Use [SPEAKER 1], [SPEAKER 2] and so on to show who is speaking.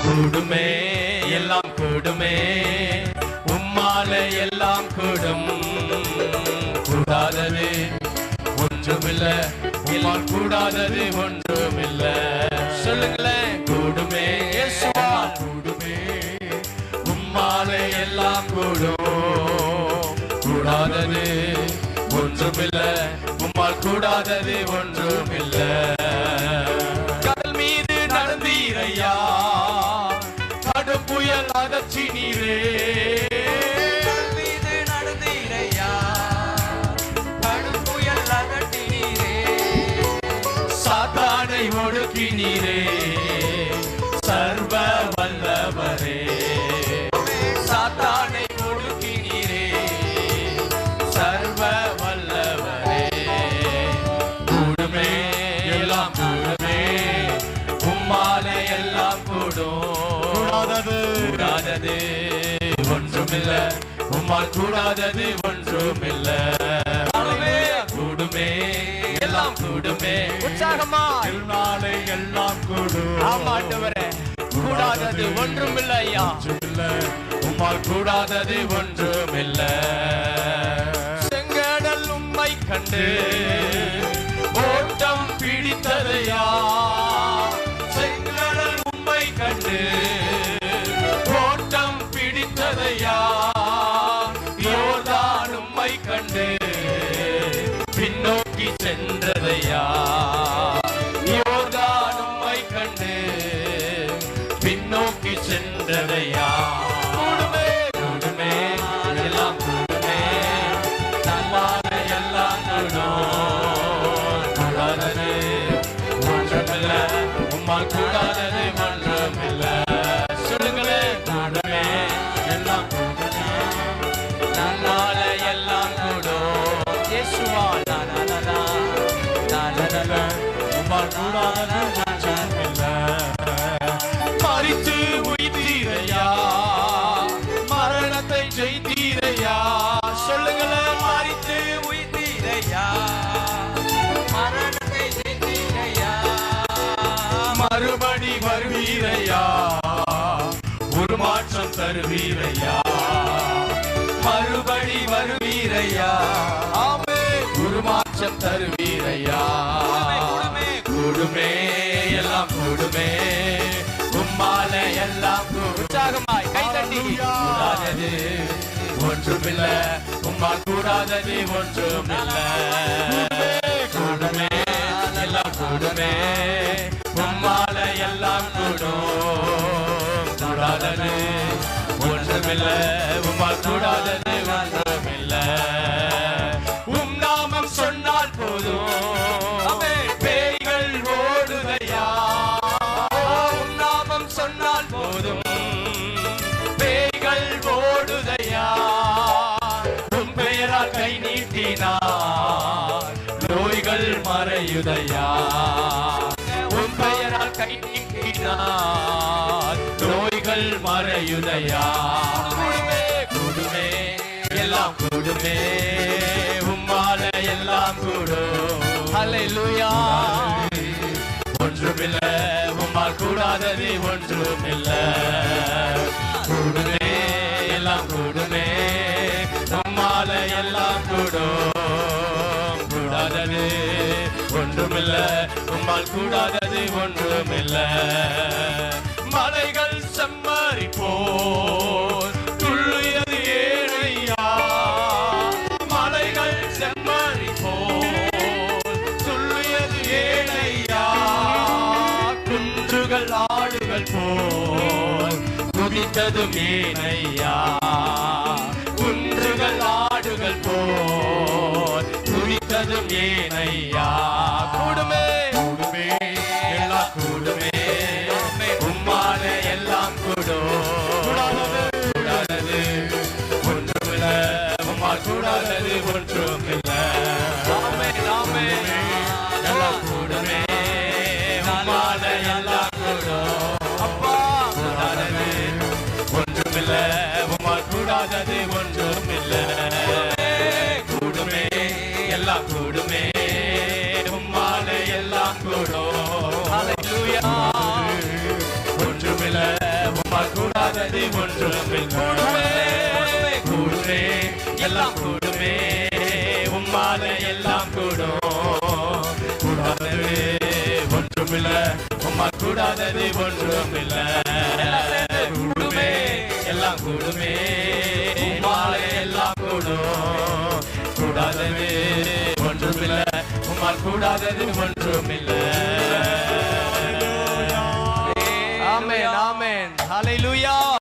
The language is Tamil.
[SPEAKER 1] கூடுமே எல்லாம் கூடுமே, உம்மாலே எல்லாம் கூடும். கூடாதது ஒன்றுமில்லை, உம்மால் கூடாதது ஒன்றுமில்லை. சொல்லுங்களேன், கூடுமே இயேசுவால் கூடுமே, உம்மாலே எல்லாம் கூடும். கூடாதது ஒன்றுமில்லை, உம்மால் கூடாதது ஒன்றுமில்லை. கடல் மீது நடந்தீரையா, கடும் புயல் அகற்றினீரே.
[SPEAKER 2] கடல் மீது நடந்தீரையா, கடும் புயல் அகற்றினீரே.
[SPEAKER 1] சாத்தானை ஒடுக்கினீரே, சர்வ வல்லவரே. சாத்தானை ஒடுக்கினீரே, சர்வ வல்லவரே. கூடுமே எல்லாம் கூடுமே, உம்மாலே எல்லாம் கூடும். கூடாதது ஒன்றுமில்லை, உம்மால் கூடாதது ஒன்றுமில்லை. கூடுமே எல்லாம் கூடுமே,
[SPEAKER 2] உற்சாகமா
[SPEAKER 1] நாளை எல்லாம் கூடும்.
[SPEAKER 2] ஆமாண்டவரே, கூடாதது ஒன்றுமில்லை ஐயா.
[SPEAKER 1] உம்மால் கூடாதது ஒன்றுமில்லை. செங்கடல் உம்மை கண்டு ஓட்டம் பிடித்ததையா, செங்கடல் உம்மை கண்டு ஓட்டம் பிடித்ததையா. யோர்தான் உம்மை கண்டு பின்னோக்கி சென்றதையா. யோர்தான் உம்மை கண்டு பின்னோக்கி சென்றதையா. கூடுமே கூடுமே எல்லாம் கூடுமே, தம்மாலே எல்லாம் கூடும். கூடாதது ஒன்றுமில்லை, உம்மால் கூடாதது ஒன்றுமில்லை. சொல்லுங்களேன், கூடுமே எல்லாம் கூடுமே, தம்மாலே எல்லாம் கூடும்.
[SPEAKER 2] இயேசுவா
[SPEAKER 1] உம்மால் கூடாதது ஒன்றுமில்லை. மரித்து உயிர்த்தீரையா, மரணத்தை ஜெயித்தீரையா. சொல்லுங்களேன்,
[SPEAKER 2] மரித்து உயிர்த்தீரையா, மரணத்தை ஜெயித்தீரையா.
[SPEAKER 1] மறுபடி வருவீரையா, ஒரு மாற்றம் தருவீரையா. மறுபடி வருவீரையா, ஆமே ஒரு மாற்றம் தருவீரையா. கூடுமே எல்லாம் கூடுமே, உம்மாலே எல்லாம் கூடும்.
[SPEAKER 2] உற்சாகமாய் கைதட்டி.
[SPEAKER 1] கூடாதது ஒன்றுமில்லை, உம்மால் கூடாதது ஒன்றுமில்லை. கூடுமே எல்லாம் கூடுமே, உம்மாலே எல்லாம் கூடும். கூடாதது ஒன்றுமில்லை, உம்மால் கூடாதது ஒன்றுமில்லை. உம் நாமம் சொன்னால் போதும், பேய்கள் ஓடுதையா. உம் நாமம் சொன்னால் போதும், பேய்கள் ஓடுதையா. உம் பெயரால் கை நீட்டினார், நோய்கள் மறையுதையா. உம் பெயரால் கை நீட்டினார், நோய்கள் மறையுதையா. கூடுமே கூடுமே எல்லாம் கூடுமே, உம்மாலே எல்லாம் கூடும்.
[SPEAKER 2] ஹல்லேலூயா.
[SPEAKER 1] ஒன்றுமில்லை, உம்மால் கூடாதது ஒன்றுமில்லை. கூடுமே எல்லாம் கூடுமே, உம்மாலே எல்லாம் கூடும். கூடாதது ஒன்றுமில்லை, உம்மால் கூடாதது ஒன்றுமில்லை. மலைகள் செம்மறிப்போர் துள்ளியது ஏனையா. மலைகள் செம்மறிப்போர் துள்ளியது ஏனையா. குன்றுகள் ஆடுகள் போல் குதித்ததும் ஏனையா. குன்றுகள் ஆடுகள் போல் குதித்ததும் ஏனையா. கூடுமே கூடுமே எல்லாம் கூடுமே, உம்மாலே எல்லாம் கூடும். கூடாதது ஒன்றுமில்லை, உம்மால் கூடாதது ஒன்றுமில்லை. எல்லாம் கூடுமே, உம்மாலே எல்லாம் கூடும். அப்பா கூடாதது ஒன்றுமில்லை, உம்மால் கூடாதது ஒன்றுமில்லை. கூடுமே எல்லாம் கூடுமே, உம்மாலே எல்லாம் கூடும். ஒன்றுமில்லை, கூடாதது ஒன்றுமில்லை. கூடுமே எல்லாம் கூடுமே, உம்மால எல்லாம் கூடும். கூடாதது ஒன்றுமில்லை, உம்மால் கூடாதது ஒன்றுமில்லை. கூடுமே எல்லாம் கூடுமே, உம்மால எல்லாம் கூடும். கூடாதது ஒன்றுமில்லை, உம்மால் கூடாதது ஒன்றுமில்லை.
[SPEAKER 2] ஆமென், ஆமென். ஹல்லேலூயா.